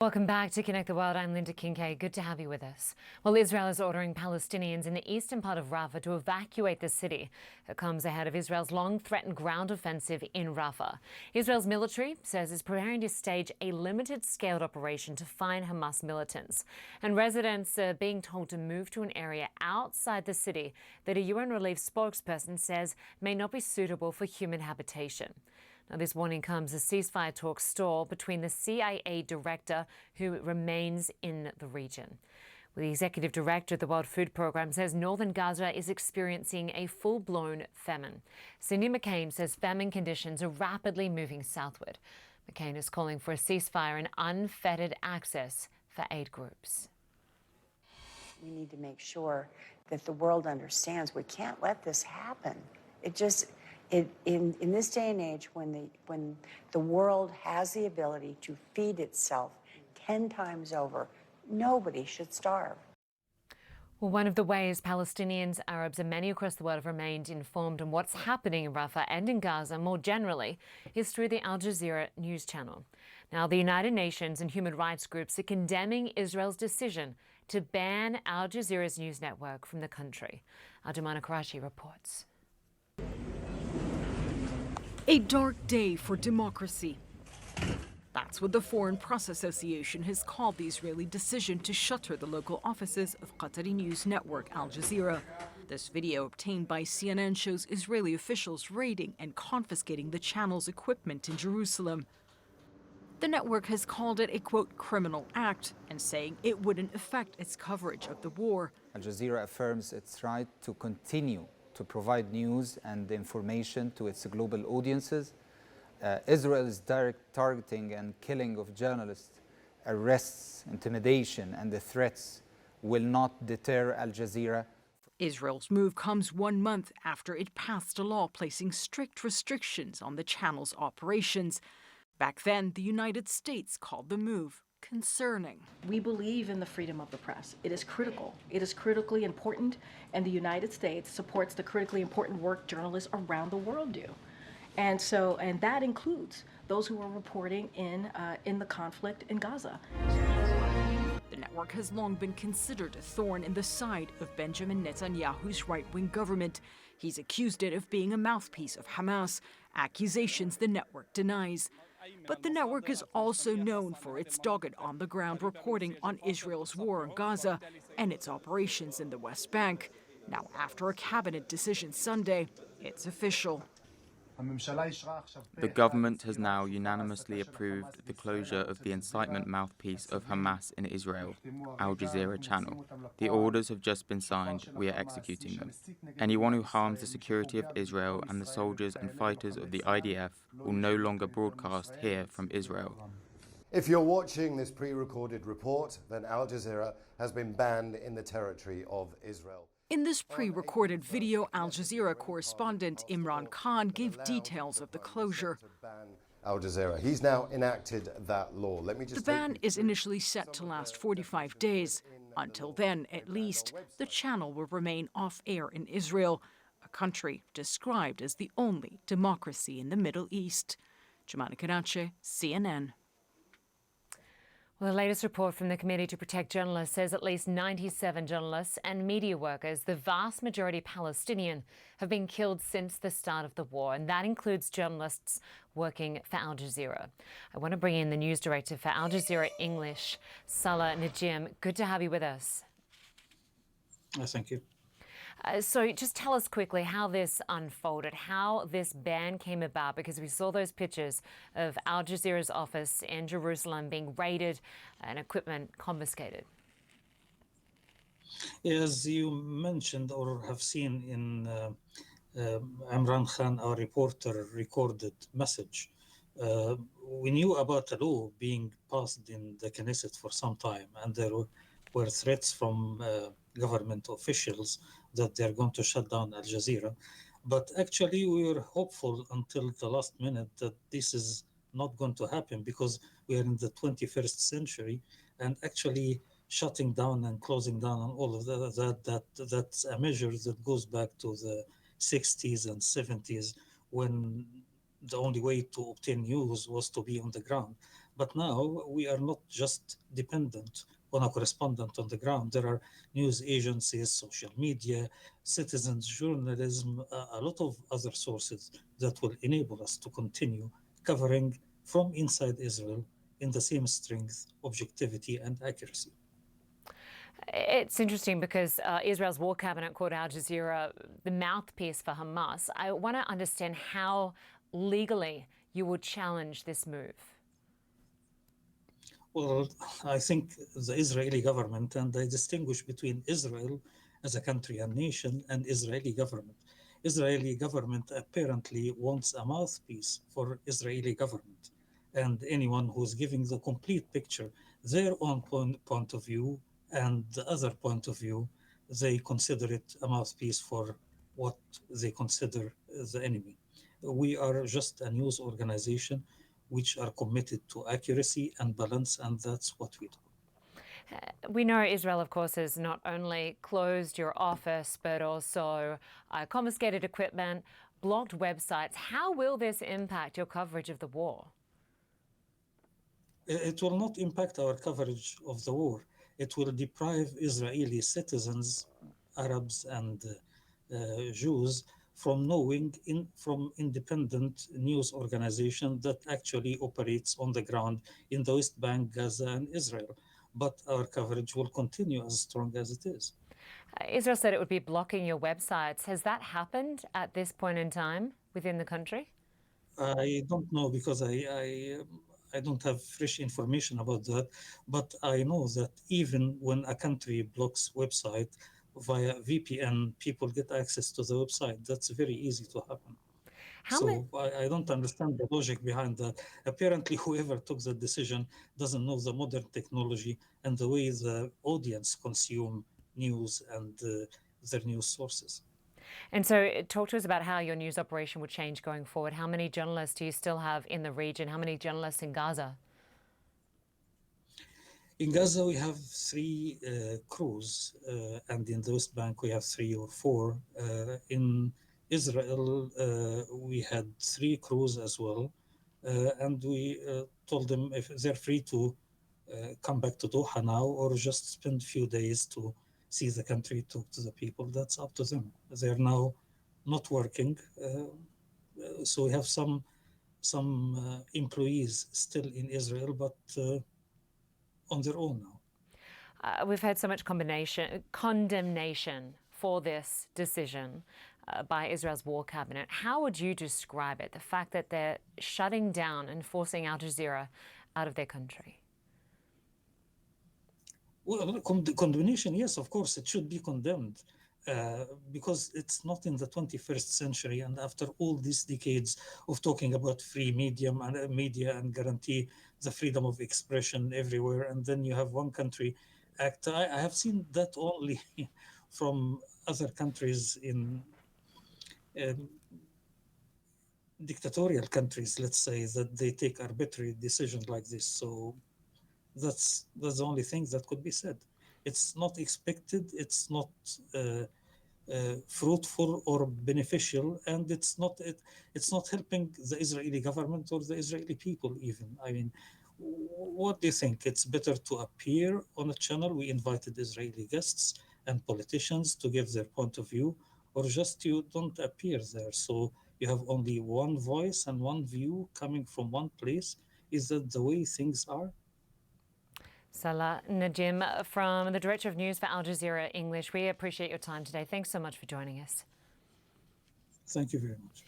Welcome back to Connect the World. I'm Lynda Kinkade. Good to have you with us. Well, Israel is ordering Palestinians in the eastern part of Rafah to evacuate the city. It comes ahead of Israel's long-threatened ground offensive in Rafah. Israel's military says it's preparing to stage a limited-scaled operation to find Hamas militants. And residents are being told to move to an area outside the city that a UN relief spokesperson says may not be suitable for human habitation. Now, this warning comes as ceasefire talks stall between the CIA director who remains in the region. Well, the executive director of the World Food Programme says northern Gaza is experiencing a full-blown famine. Cindy McCain says famine conditions are rapidly moving southward. McCain is calling for a ceasefire and unfettered access for aid groups. We need to make sure that the world understands we can't let this happen. In this day and age, when the world has the ability to feed itself 10 times over, nobody should starve. Well, one of the ways Palestinians, Arabs and many across the world have remained informed on what's happening in Rafah and in Gaza more generally is through the Al Jazeera news channel. Now, the United Nations and human rights groups are condemning Israel's decision to ban Al Jazeera's news network from the country. Our Jomana Karadsheh reports. A dark day for democracy. That's what the Foreign Press Association has called the Israeli decision to shutter the local offices of Qatari news network Al Jazeera. This video obtained by CNN shows Israeli officials raiding and confiscating the channel's equipment in Jerusalem. The network has called it a, quote, criminal act and saying it wouldn't affect its coverage of the war. Al Jazeera affirms its right to continue to provide news and information to its global audiences. Israel's direct targeting and killing of journalists, arrests, intimidation, and the threats will not deter Al Jazeera. Israel's move comes 1 month after it passed a law placing strict restrictions on the channel's operations. Back then, the United States called the move concerning. We believe in the freedom of the press. It is critical. It is critically important, and the United States supports the critically important work journalists around the world do. And that includes those who are reporting in the conflict in Gaza. The network has long been considered a thorn in the side of Benjamin Netanyahu's right-wing government. He's accused it of being a mouthpiece of Hamas, accusations the network denies. But the network is also known for its dogged on-the-ground reporting on Israel's war in Gaza and its operations in the West Bank. Now, after a cabinet decision Sunday, it's official. The government has now unanimously approved the closure of the incitement mouthpiece of Hamas in Israel, Al Jazeera channel. The orders have just been signed. We are executing them. Anyone who harms the security of Israel and the soldiers and fighters of the IDF will no longer broadcast here from Israel. If you're watching this pre-recorded report, then Al Jazeera has been banned in the territory of Israel. In this pre-recorded video, Al Jazeera correspondent Imran Khan gave details of the closure. Al Jazeera. He's now enacted that law. The ban is initially set to last 45 days. Until then, at least, the channel will remain off-air in Israel, a country described as the only democracy in the Middle East. Jomana, Karadsheh, CNN. Well, the latest report from the Committee to Protect Journalists says at least 97 journalists and media workers, the vast majority Palestinian, have been killed since the start of the war, and that includes journalists working for Al Jazeera. I want to bring in the news director for Al Jazeera English, Salah Negm. Good to have you with us. Thank you. So just tell us quickly how this unfolded, how this ban came about, because we saw those pictures of Al Jazeera's office in Jerusalem being raided and equipment confiscated. As you mentioned or have seen in Imran Khan, our reporter, recorded message, we knew about a law being passed in the Knesset for some time, and there were threats from government officials that they're going to shut down Al Jazeera. But actually, we were hopeful until the last minute that this is not going to happen, because we are in the 21st century, and actually shutting down and closing down and all of that's a measure that goes back to the 60s and 70s, when the only way to obtain news was to be on the ground. But now we are not just dependent on a correspondent on the ground. There are news agencies, social media, citizens, journalism, a lot of other sources that will enable us to continue covering from inside Israel in the same strength, objectivity, and accuracy. It's interesting because Israel's war cabinet called Al Jazeera the mouthpiece for Hamas. I want to understand how legally you would challenge this move. Well, I think the Israeli government, and I distinguish between Israel as a country and nation and Israeli government. Israeli government apparently wants a mouthpiece for Israeli government. And anyone who's giving the complete picture, their own point of view and the other point of view, they consider it a mouthpiece for what they consider the enemy. We are just a news organization which are committed to accuracy and balance, and that's what we do. We know Israel, of course, has not only closed your office, but also confiscated equipment, blocked websites. How will this impact your coverage of the war? It will not impact our coverage of the war. It will deprive Israeli citizens, Arabs and Jews, from knowing from independent news organization that actually operates on the ground in the West Bank, Gaza, and Israel. But our coverage will continue as strong as it is. Israel said it would be blocking your websites. Has that happened at this point in time within the country? I don't know because I don't have fresh information about that, but I know that even when a country blocks website via VPN, people get access to the website. That's very easy to happen. I don't understand the logic behind that. Apparently, whoever took the decision doesn't know the modern technology and the way the audience consume news and their news sources. And so talk to us about how your news operation would change going forward. How many journalists do you still have in the region? How many journalists in Gaza? In Gaza, we have 3 crews, and in the West Bank, we have 3 or 4. In Israel, we had 3 crews as well, and we told them if they're free to come back to Doha now or just spend a few days to see the country, talk to the people. That's up to them. They're now not working, so we have some employees still in Israel, but on their own now. We've had so much condemnation for this decision by Israel's war cabinet. How would you describe it, the fact that they're shutting down and forcing Al Jazeera out of their country? Well, condemnation, yes, of course, it should be condemned because it's not in the 21st century. And after all these decades of talking about free media and guarantee the freedom of expression everywhere, and then you have one country act. I have seen that only from other countries in dictatorial countries, let's say, that they take arbitrary decisions like this. So that's the only thing that could be said. It's not expected, it's not fruitful or beneficial, and it's not helping the Israeli government or the Israeli people even. I mean, what do you think? It's better to appear on a channel. We invited Israeli guests and politicians to give their point of view, or just you don't appear there. So you have only one voice and one view coming from one place. Is that the way things are? Salah, Negm, from the Director of News for Al Jazeera English, we appreciate your time today. Thanks so much for joining us. Thank you very much.